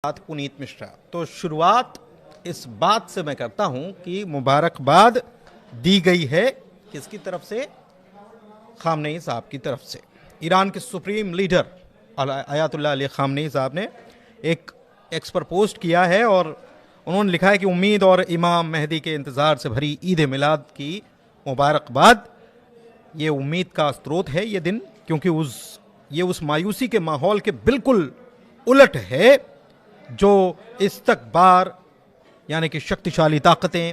पुनीत मिश्रा। तो शुरुआत इस बात से मैं करता हूं कि मुबारकबाद दी गई है किसकी तरफ से? खामनेई साहब की तरफ से। ईरान के supreme leader Ayatollah Ali Khamenei साहब ने एक एक्स पर पोस्ट किया है और उन्होंने लिखा है कि उम्मीद और इमाम मेहदी के इंतज़ार से भरी ईद मिलाद की मुबारकबाद। ये उम्मीद का स्रोत है ये दिन, क्योंकि ये उस मायूसी के माहौल के बिल्कुल उलट है जो इस्तकबार यानी कि शक्तिशाली ताकतें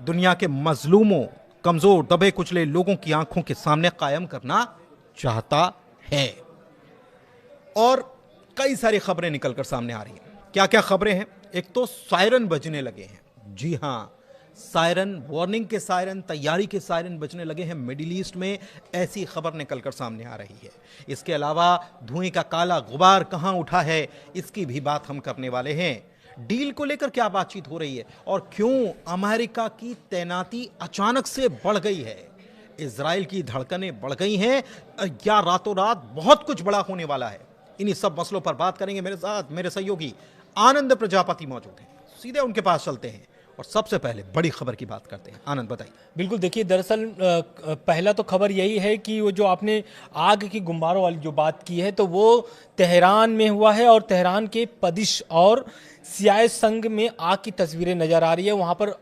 दुनिया के मजलूमों, कमजोर, दबे कुचले लोगों की आंखों के सामने कायम करना चाहता है। और कई सारी खबरें निकलकर सामने आ रही हैं। क्या क्या खबरें हैं? एक तो सायरन बजने लगे हैं। जी हां, सायरन, वार्निंग के सायरन, तैयारी के सायरन बजने लगे हैं मिडिल ईस्ट में। ऐसी खबर निकलकर सामने आ रही है। इसके अलावा धुएं का काला गुबार कहां उठा है, इसकी भी बात हम करने वाले हैं। डील को लेकर क्या बातचीत हो रही है और क्यों अमेरिका की तैनाती अचानक से बढ़ गई है, इजराइल की धड़कनें बढ़ गई हैं या रातों रात बहुत कुछ बड़ा होने वाला है। इन्हीं सब मसलों पर बात करेंगे। मेरे साथ मेरे सहयोगी आनंद प्रजापति मौजूद हैं। सीधे उनके पास चलते हैं और सबसे पहले बड़ी खबर की बात करते हैं। आनंद, बताइए। बिल्कुल, देखिए, दरअसल पहला तो खबर यही है कि वो जो आपने आग की गुब्बारों वाली जो बात की है, तो वो तेहरान में हुआ है और तेहरान के पदिश और सियाए संग में आग की तस्वीरें नजर आ रही है। वहाँ पर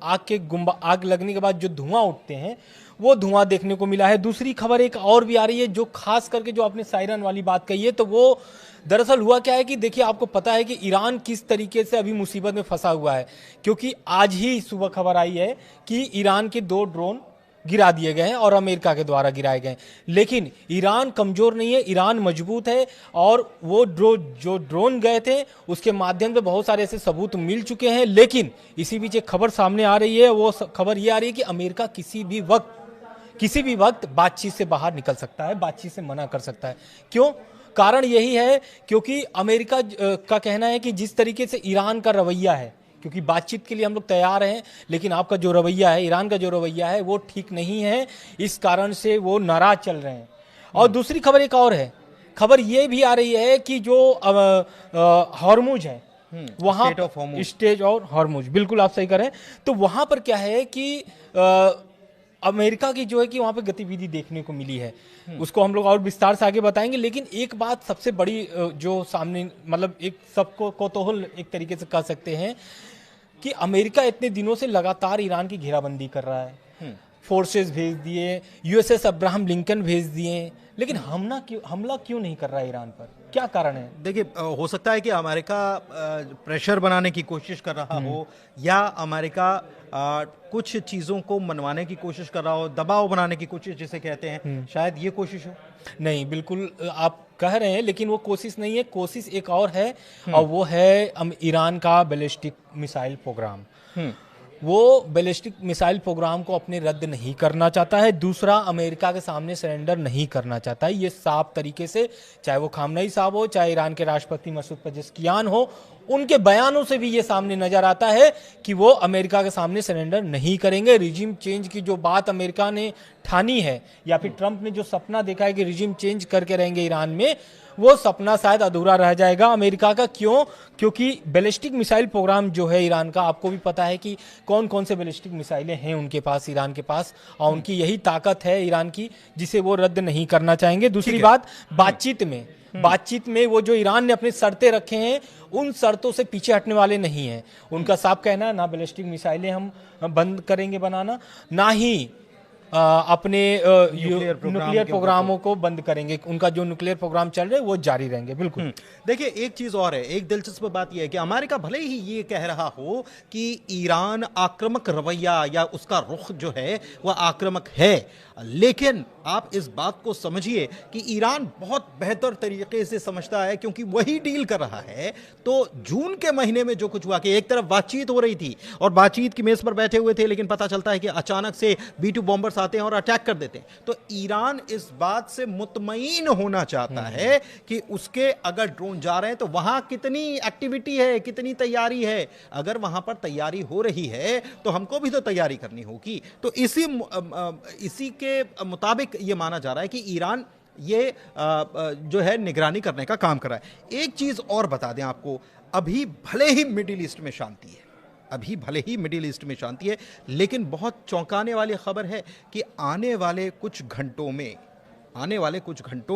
आग लगने के बाद जो धुआं उठते हैं वो धुआं देखने को मिला है। दूसरी खबर एक और भी आ रही है, जो खास करके जो आपने सायरन वाली बात कही है, तो वो दरअसल हुआ क्या है कि देखिए, आपको पता है कि ईरान किस तरीके से अभी मुसीबत में फंसा हुआ है, क्योंकि आज ही सुबह खबर आई है कि ईरान के 2 ड्रोन गिरा दिए गए हैं और अमेरिका के द्वारा गिराए गए हैं। लेकिन ईरान कमजोर नहीं है, ईरान मजबूत है और वो जो ड्रोन गए थे उसके माध्यम से बहुत सारे ऐसे सबूत मिल चुके हैं। लेकिन इसी बीच एक खबर सामने आ रही है। वो खबर ये आ रही है कि अमेरिका किसी भी वक्त बातचीत से बाहर निकल सकता है, बातचीत से मना कर सकता है। क्यों? कारण यही है क्योंकि अमेरिका का कहना है कि जिस तरीके से ईरान का रवैया है, क्योंकि बातचीत के लिए हम लोग तैयार हैं, लेकिन आपका जो रवैया है, ईरान का जो रवैया है, वो ठीक नहीं है। इस कारण से वो नाराज चल रहे हैं। और दूसरी खबर एक और है। खबर ये भी आ रही है कि जो हॉर्मुज है, वहां स्टेज और हॉर्मुज, बिल्कुल आप सही करें। तो वहां पर क्या है कि अमेरिका की जो है कि वहां पे गतिविधि देखने को मिली है, उसको हम लोग और विस्तार से आगे बताएंगे। लेकिन एक बात सबसे बड़ी जो सामने, मतलब एक सबको कौतूहल एक तरीके से कह सकते हैं कि अमेरिका इतने दिनों से लगातार ईरान की घेराबंदी कर रहा है, फोर्सेस भेज दिए, यूएसएस अब्राहम लिंकन भेज दिए, लेकिन हमला क्यों नहीं कर रहा है ईरान पर? क्या कारण है? देखिए, हो सकता है कि अमेरिका प्रेशर बनाने की कोशिश कर रहा हो, या अमेरिका कुछ चीज़ों को मनवाने की कोशिश कर रहा हो, दबाव बनाने की कोशिश जिसे कहते हैं, शायद ये कोशिश हो। नहीं, बिल्कुल आप कह रहे हैं, लेकिन वो कोशिश नहीं है। कोशिश एक और है और वो है ईरान का बैलिस्टिक मिसाइल प्रोग्राम। वो बैलिस्टिक मिसाइल प्रोग्राम को अपने रद्द नहीं करना चाहता है। दूसरा, अमेरिका के सामने सरेंडर नहीं करना चाहता है। ये साफ तरीके से, चाहे वो खामनेई साहब हो, चाहे ईरान के राष्ट्रपति मसूद पेजेश्कियान हो, उनके बयानों से भी ये सामने नजर आता है कि वो अमेरिका के सामने सरेंडर नहीं करेंगे। रिजीम चेंज की जो बात अमेरिका ने ठानी है, या फिर ट्रंप ने जो सपना देखा है कि रिजीम चेंज करके रहेंगे ईरान में, वो सपना शायद अधूरा रह जाएगा अमेरिका का। क्यों? क्योंकि बैलिस्टिक मिसाइल प्रोग्राम जो है ईरान का, आपको भी पता है कि कौन कौन से बैलिस्टिक मिसाइलें हैं उनके पास, ईरान के पास, और उनकी यही ताकत है ईरान की, जिसे वो रद्द नहीं करना चाहेंगे। दूसरी बात, बातचीत में वो जो ईरान ने अपनी शर्तें रखे हैं, उन शर्तों से पीछे हटने वाले नहीं हैं। उनका साफ कहना है, ना बैलिस्टिक मिसाइलें हम बंद करेंगे बनाना, ना ही अपने न्यूक्लियर प्रोग्रामों को बंद करेंगे। उनका जो न्यूक्लियर प्रोग्राम चल रहे हैं वो जारी रहेंगे। बिल्कुल। देखिए, एक चीज और है, एक दिलचस्प बात यह है कि अमेरिका भले ही ये कह रहा हो कि ईरान आक्रामक रवैया या उसका रुख जो है वह आक्रामक है, लेकिन आप इस बात को समझिए कि ईरान बहुत बेहतर तरीके से समझता है, क्योंकि वही डील कर रहा है। तो जून के महीने में जो कुछ हुआ कि एक तरफ बातचीत हो रही थी और बातचीत की मेज पर बैठे हुए थे, लेकिन पता चलता है कि अचानक से B-2 बॉम्बर्स आते हैं और अटैक कर देते हैं। तो ईरान इस बात से मुतमईन होना चाहता है कि उसके अगर ड्रोन जा रहे हैं तो वहां कितनी एक्टिविटी है, कितनी तैयारी है। अगर वहां पर तैयारी हो रही है तो हमको भी तो तैयारी करनी होगी। तो इसी के मुताबिक यह माना जा रहा है कि ईरान ये जो है निगरानी करने का काम कर रहा है। एक चीज और बता दें आपको, अभी भले ही मिडिल ईस्ट में शांति है, अभी भले ही मिडिल ईस्ट में शांति है, लेकिन बहुत चौंकाने वाली खबर है कि आने वाले कुछ घंटों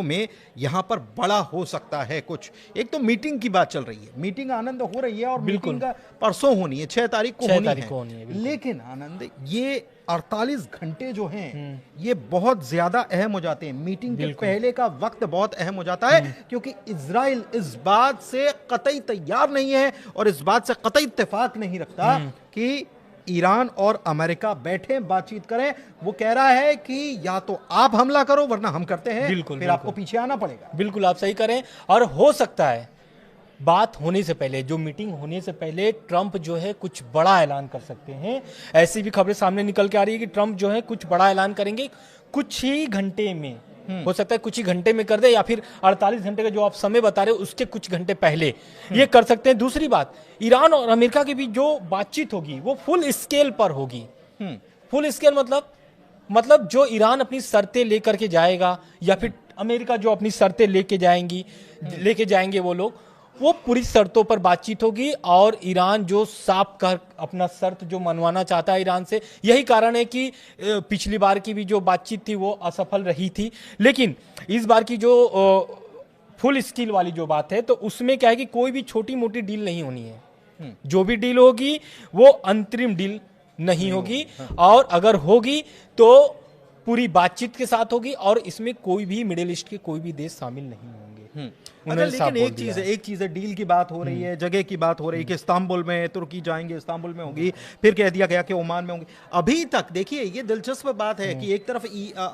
में यहां पर बड़ा हो सकता है कुछ। एक तो मीटिंग की बात चल रही है, मीटिंग आनंद हो रही है और मीटिंग का परसों होनी है, 6 तारीख को होनी है। लेकिन आनंद, ये 48 घंटे जो हैं ये बहुत ज्यादा अहम हो जाते हैं। मीटिंग के पहले का वक्त बहुत अहम हो जाता है, क्योंकि इजराइल इस बात से कतई तैयार नहीं है और इस बात से कतई इत्तेफाक नहीं रखता कि ईरान और अमेरिका बैठे बातचीत करें। वो कह रहा है कि या तो आप हमला करो वरना हम करते हैं, फिर आपको पीछे आना पड़ेगा। बिल्कुल आप सही करें। और हो सकता है बात होने से पहले, जो मीटिंग होने से पहले ट्रंप जो है कुछ बड़ा ऐलान कर सकते हैं। ऐसी भी खबरें सामने निकल के आ रही है कि ट्रंप जो है कुछ बड़ा ऐलान करेंगे कुछ ही घंटे में। हो सकता है कुछ ही घंटे में कर दे, या फिर 48 घंटे का जो आप समय बता रहे हो उसके कुछ घंटे पहले ये कर सकते हैं। दूसरी बात, ईरान और अमेरिका के बीच जो बातचीत होगी वो फुल स्केल पर होगी। फुल स्केल मतलब जो ईरान अपनी शर्तें लेकर के जाएगा या फिर अमेरिका जो अपनी शर्तें लेके जाएंगे वो लोग, वो पूरी शर्तों पर बातचीत होगी। और ईरान जो साफ कर अपना शर्त जो मनवाना चाहता है ईरान से, यही कारण है कि पिछली बार की भी जो बातचीत थी वो असफल रही थी। लेकिन इस बार की जो फुल स्केल वाली जो बात है, तो उसमें क्या है कि कोई भी छोटी मोटी डील नहीं होनी है। जो भी डील होगी वो अंतरिम डील नहीं होगी, और अगर होगी तो पूरी बातचीत के साथ होगी, और इसमें कोई भी मिडिल ईस्ट के कोई भी देश शामिल नहीं होंगे। अच्छा, लेकिन एक चीज है, डील की बात हो रही है, जगह की बात हो रही है कि इस्तांबुल में तुर्की जाएंगे, इस्तांबुल में होगी, फिर कह दिया गया कि ओमान में होंगी। अभी तक देखिए, ये दिलचस्प बात है कि एक तरफ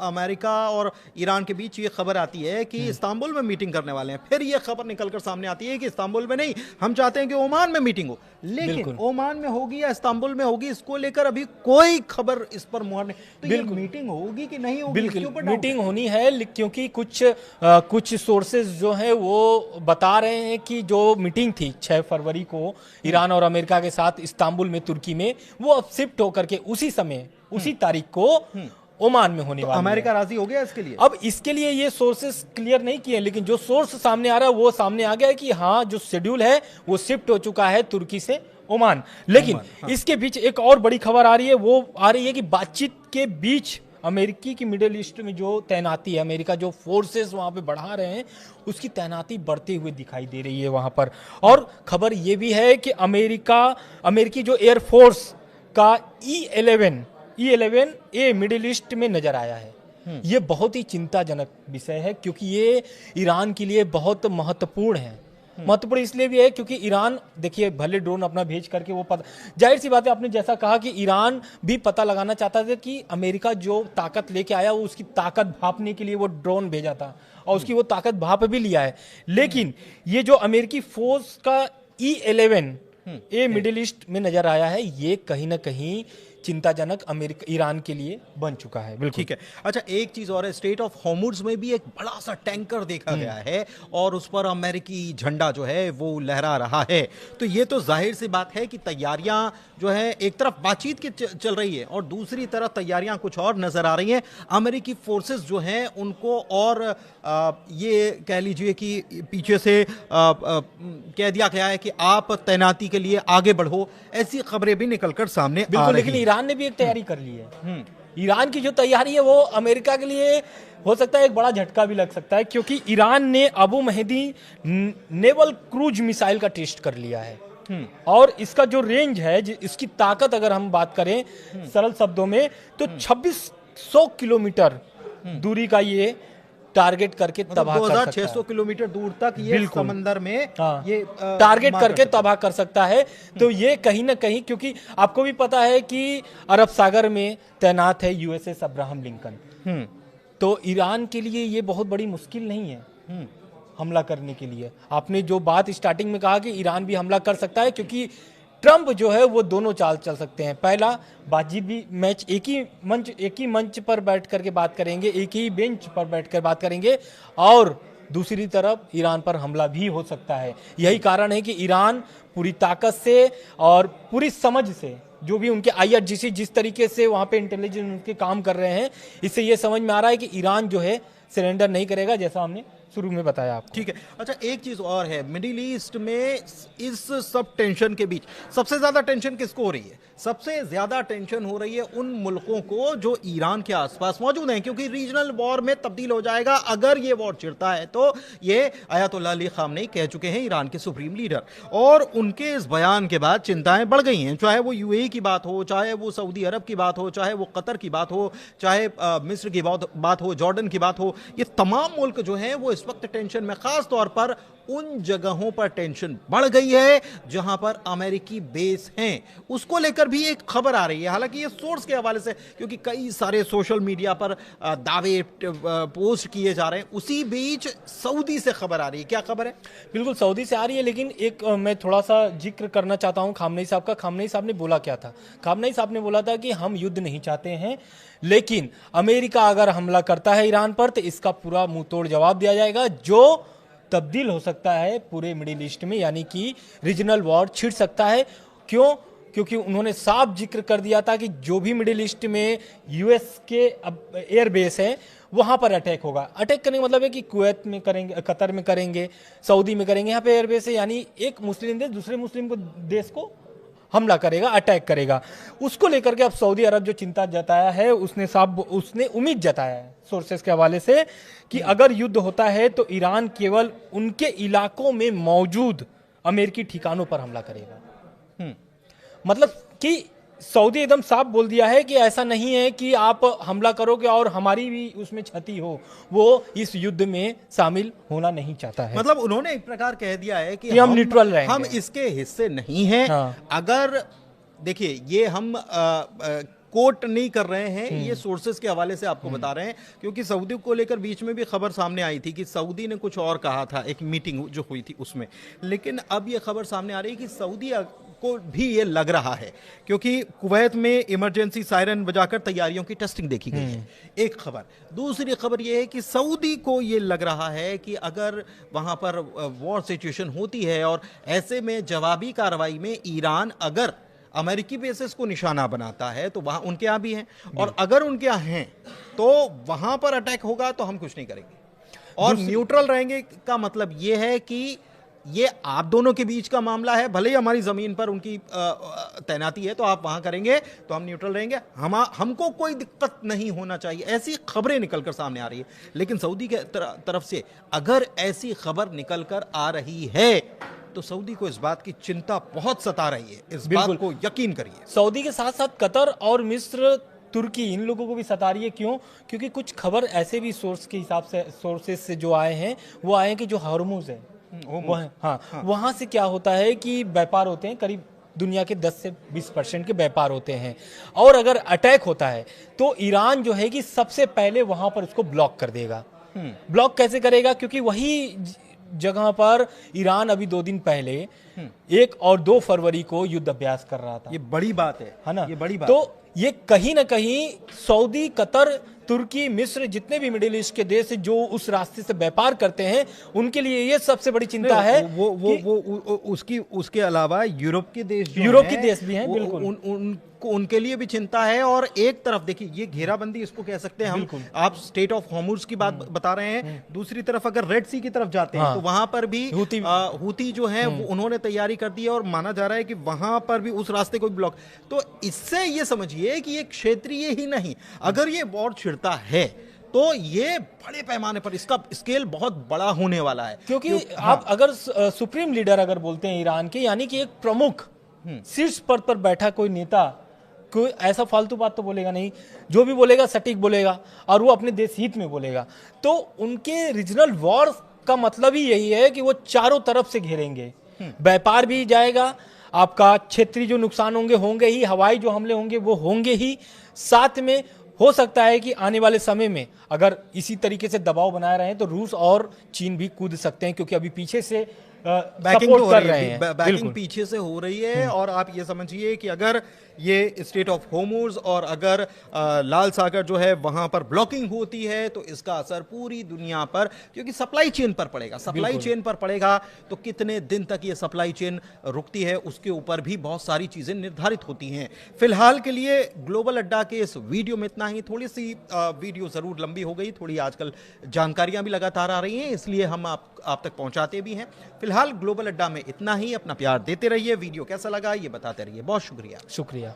अमेरिका और ईरान के बीच ये खबर आती है कि इस्तांबुल में मीटिंग करने वाले हैं, फिर ये खबर निकलकर सामने आती है कि इस्तांबुल में नहीं, हम चाहते हैं कि ओमान में मीटिंग हो। लेकिन ओमान में होगी या इस्तांबुल में होगी, इसको लेकर अभी कोई खबर इस पर मुहर नहीं। तो ये मीटिंग होगी कि नहीं होगी, इसके ऊपर मीटिंग होनी है, क्योंकि कुछ सोर्सेज जो है वो बता रहे हैं कि जो मीटिंग थी 6 फरवरी को ईरान और अमेरिका के साथ इस्तांबुल में, तुर्की में, वो अब शिफ्ट होकर के उसी तारीख को ओमान में होने वाली है। अमेरिका राजी हो गया इसके लिए? अब इसके लिए ये सोर्सेस क्लियर नहीं किए, लेकिन जो सोर्स सामने आ रहा है वो सामने आ गया है कि हाँ, जो शेड्यूल है वो शिफ्ट हो चुका है तुर्की से ओमान। लेकिन इसके बीच एक और बड़ी खबर आ रही है, वो आ रही है कि बातचीत के बीच अमेरिकी की मिडिल ईस्ट में जो तैनाती है, अमेरिका जो फोर्सेस वहां पे बढ़ा रहे हैं, उसकी तैनाती बढ़ते हुए दिखाई दे रही है वहां पर। और खबर ये भी है कि अमेरिकी जो एयरफोर्स का E11A मिडिल ईस्ट में नजर आया है। ये बहुत ही चिंताजनक विषय है, क्योंकि ये ईरान के लिए बहुत महत्वपूर्ण है। महत्वपूर्ण इसलिए भी है क्योंकि ईरान, देखिए, भले ड्रोन अपना भेज करके वो पता, जाहिर सी बात है, आपने जैसा कहा कि ईरान भी पता लगाना चाहता था कि अमेरिका जो ताकत लेके आया वो उसकी ताकत भांपने के लिए वो ड्रोन भेजा था, और उसकी वो ताकत भांप भी लिया है। लेकिन ये जो अमेरिकी फोर्स का E11A मिडिल ईस्ट में नजर आया है, ये कहीं ना कहीं चिंताजनक ईरान के लिए बन चुका है। बिल्कुल ठीक है। अच्छा, एक चीज और है, स्ट्रेट ऑफ हॉर्मुज़ में भी एक बड़ा सा टैंकर देखा गया है और उस पर अमेरिकी झंडा जो है वो लहरा रहा है। तो ये तो जाहिर सी बात है कि तैयारियां जो है, एक तरफ बातचीत की चल रही है और दूसरी तरफ तैयारियां कुछ और नजर आ रही हैं। अमेरिकी फोर्सेस जो हैं उनको और ये कह लीजिए कि पीछे से कह दिया गया है कि आप तैनाती के लिए आगे बढ़ो, ऐसी खबरें भी निकलकर सामने आ रही। लेकिन ईरान ने भी एक तैयारी कर ली है। ईरान की जो तैयारी है वो अमेरिका के लिए हो सकता है एक बड़ा झटका भी लग सकता है, क्योंकि ईरान ने Abu Mahdi naval cruise missile का टेस्ट कर लिया है। और इसका जो रेंज है, इसकी ताकत अगर हम बात करें सरल शब्दों में, तो 2600 किलोमीटर दूरी का ये टारगेट करके तबाह कर सकता है। 2600 किलोमीटर दूर तक ये समंदर में ये टारगेट करके तबाह कर सकता है। तो ये कहीं ना कहीं, क्योंकि आपको भी पता है कि अरब सागर में तैनात है USS अब्राहम लिंकन, तो ईरान के लिए ये बहुत बड़ी मुश्किल नहीं है हमला करने के लिए। आपने जो बात स्टार्टिंग में कहा कि ईरान भी हमला कर सकता है, क्योंकि ट्रंप जो है वो दोनों चाल चल सकते हैं। पहला, बातचीत भी मैच एक ही मंच पर बैठ करके बात करेंगे, एक ही बेंच पर बैठकर बात करेंगे, और दूसरी तरफ ईरान पर हमला भी हो सकता है। यही कारण है कि ईरान पूरी ताकत से और पूरी समझ से, जो भी उनके IRGC जिस तरीके से वहाँ पे इंटेलिजेंस के काम कर रहे हैं, इससे ये समझ में आ रहा है कि ईरान जो है सरेंडर नहीं करेगा, जैसा हमने शुरू में बताया आपको। ठीक है। अच्छा, एक चीज और है, मिडिल ईस्ट में इस सब टेंशन के बीच सबसे ज्यादा टेंशन किसको हो रही है? सबसे ज्यादा टेंशन हो रही है उन मुल्कों को जो ईरान के आसपास मौजूद हैं, क्योंकि रीजनल वॉर में तब्दील हो जाएगा अगर ये वॉर छिड़ता है। तो ये अयतुल्लाह अली खामनेई कह चुके हैं, ईरान के सुप्रीम लीडर, और उनके इस बयान के बाद चिंताएं बढ़ गई हैं। चाहे वो यूएई की बात हो, चाहे वो सऊदी अरब की बात हो, चाहे वो कतर की बात हो, चाहे मिस्र की बात हो, जॉर्डन की बात हो, ये तमाम मुल्क जो हैं वो इस वक्त टेंशन में, खास तौर पर उन जगहों पर टेंशन बढ़ गई है जहां पर अमेरिकी बेस हैं। उसको लेकर भी एक खबर आ रही है, हालांकि ये सोर्स के हवाले से, क्योंकि कई सारे सोशल मीडिया पर दावे पोस्ट किए जा रहे हैं। उसी बीच सऊदी से खबर आ रही है, क्या खबर है? बिल्कुल सऊदी से आ रही है, लेकिन एक मैं थोड़ा सा जिक्र करना चाहता हूं खामनेई साहब का। खामनेई साहब ने बोला क्या था? खामनेई साहब ने बोला था कि हम युद्ध नहीं चाहते हैं, लेकिन अमेरिका अगर हमला करता है ईरान पर तो इसका पूरा मुंह तोड़ जवाब दिया जाएगा, जो तब्दील हो सकता है पूरे मिडिल ईस्ट में, यानी कि रीजनल वॉर छिड़ सकता है। क्यों? क्योंकि उन्होंने साफ जिक्र कर दिया था कि जो भी मिडिल ईस्ट में यूएस के अब एयरबेस है वहां पर अटैक होगा। अटैक करने का मतलब है कि कुवैत में करेंगे, कतर में करेंगे, सऊदी में करेंगे, यहाँ पे एयरबेस है, यानी एक मुस्लिम देश दूसरे मुस्लिम देश को हमला करेगा, अटैक करेगा। उसको लेकर के अब सऊदी अरब जो चिंता जताया है, उसने उम्मीद जताया है सोर्सेस के हवाले से कि अगर युद्ध होता है तो ईरान केवल उनके इलाकों में मौजूद अमेरिकी ठिकानों पर हमला करेगा। मतलब कि सऊदी एकदम साफ बोल दिया है कि ऐसा नहीं है कि आप हमला करोगे और हमारी भी उसमें क्षति हो, वो इस युद्ध में शामिल होना नहीं चाहता है। मतलब उन्होंने एक प्रकार कह दिया है कि हम न्यूट्रल रहेंगे, हम इसके हिस्से नहीं हैं। हाँ। अगर देखिए, ये हम कोट नहीं कर रहे हैं, ये सोर्सेस के हवाले से आपको बता रहे हैं, क्योंकि सऊदी को लेकर बीच में भी खबर सामने आई थी कि सऊदी ने कुछ और कहा था एक मीटिंग जो हुई थी उसमें। लेकिन अब ये खबर सामने आ रही है कि सऊदी को भी ये लग रहा है, क्योंकि कुवैत में इमरजेंसी सायरन बजाकर तैयारियों की टेस्टिंग देखी गई है, एक खबर। दूसरी खबर ये है कि सऊदी को ये लग रहा है कि अगर वहां पर वॉर सिचुएशन होती है और ऐसे में जवाबी कार्रवाई में ईरान अगर अमेरिकी बेसिस को निशाना बनाता है तो वहां उनके यहां भी हैं, और अगर उनके यहां हैं तो वहां पर अटैक होगा तो हम कुछ नहीं करेंगे। और न्यूट्रल रहेंगे का मतलब यह है कि ये आप दोनों के बीच का मामला है, भले ही हमारी जमीन पर उनकी तैनाती है तो आप वहां करेंगे तो हम न्यूट्रल रहेंगे, हमको कोई दिक्कत नहीं होना चाहिए। ऐसी खबरें निकलकर सामने आ रही है। लेकिन सऊदी के तरफ से अगर ऐसी खबर निकलकर आ रही है तो सऊदी को इस बात की चिंता बहुत सता रही है, इस बात को यकीन करिए। सऊदी के साथ साथ कतर और मिस्र, तुर्की, इन लोगों को भी सता रही है। क्यों? क्योंकि कुछ खबर ऐसे भी सोर्स के हिसाब से, सोर्सेस से जो आए हैं वो आए हैं कि जो हॉर्मुज है वहां से क्या होता है कि व्यापार होते हैं, करीब दुनिया के 10 से 20% के व्यापार होते हैं, और अगर अटैक होता है तो ईरान जो है कि सबसे पहले वहां पर उसको ब्लॉक कर देगा। ब्लॉक कैसे करेगा? क्योंकि वही जगह पर ईरान अभी 2 दिन पहले 1 और 2 फरवरी को युद्ध अभ्यास कर रहा था। ये बड़ी बात है ना? ये बड़ी बात। तो ये कहीं ना कहीं सऊदी, कतर, तुर्की, मिस्र, जितने भी मिडिल ईस्ट के देश जो उस रास्ते से व्यापार करते हैं, उनके लिए ये सबसे बड़ी चिंता है। वो उसके अलावा यूरोप के देश भी हैं, बिल्कुल उनके लिए भी चिंता है। और एक तरफ देखिए, ये घेराबंदी इसको कह सकते हैं हम, आप स्टेट ऑफ हॉर्मुज की बात बता रहे हैं। दूसरी तरफ अगर रेड सी की तरफ जाते हैं तो वहां पर भी हूती जो है उन्होंने तैयारी कर दी है, और माना जा रहा है कि वहां पर भी उस रास्ते को ब्लॉक। तो इससे ये समझिए कि ये क्षेत्रीय ही नहीं, अगर ये वॉर छिड़ता है तो ये बड़े पैमाने पर इसका स्केल बहुत बड़ा होने वाला है। क्योंकि आप अगर सुप्रीम लीडर अगर बोलते हैं ईरान के, यानी कि एक प्रमुख शीर्ष पद पर बैठा कोई नेता, कोई ऐसा फालतू बात तो बोलेगा नहीं, जो भी बोलेगा सटीक बोलेगा और वो अपने देश हित में बोलेगा। तो उनके रीजनल वॉर का मतलब ही यही है कि वो चारों तरफ से घेरेंगे, व्यापार भी जाएगा, आपका क्षेत्रीय जो नुकसान होंगे ही, हवाई जो हमले होंगे वो होंगे ही, साथ में हो सकता है कि आने वाले समय में अगर इसी तरीके से दबाव बनाए रहे तो रूस और चीन भी कूद सकते हैं, क्योंकि अभी पीछे से बैकिंग सपोर्ट तो कर हो रहे रही है, हैं। बैकिंग बिल्कुल। पीछे से हो रही है। और आप ये समझिए कि अगर ये स्टेट ऑफ होर्मुज और अगर लाल सागर जो है वहां पर ब्लॉकिंग होती है तो इसका असर पूरी दुनिया पर, क्योंकि सप्लाई चेन पर पड़ेगा, सप्लाई बिल्कुल। चेन पर पड़ेगा। तो कितने दिन तक ये सप्लाई चेन रुकती है उसके ऊपर भी बहुत सारी चीजें निर्धारित होती हैं। फिलहाल के लिए ग्लोबल अड्डा के इस वीडियो में इतना ही। थोड़ी सी वीडियो जरूर लंबी हो गई, थोड़ी आजकल जानकारियां भी लगातार आ रही हैं, इसलिए हम आप तक पहुंचाते भी हैं। फिलहाल ग्लोबल अड्डा में इतना ही। अपना प्यार देते रहिए। वीडियो कैसा लगा ये बताते रहिए। बहुत शुक्रिया। शुक्रिया।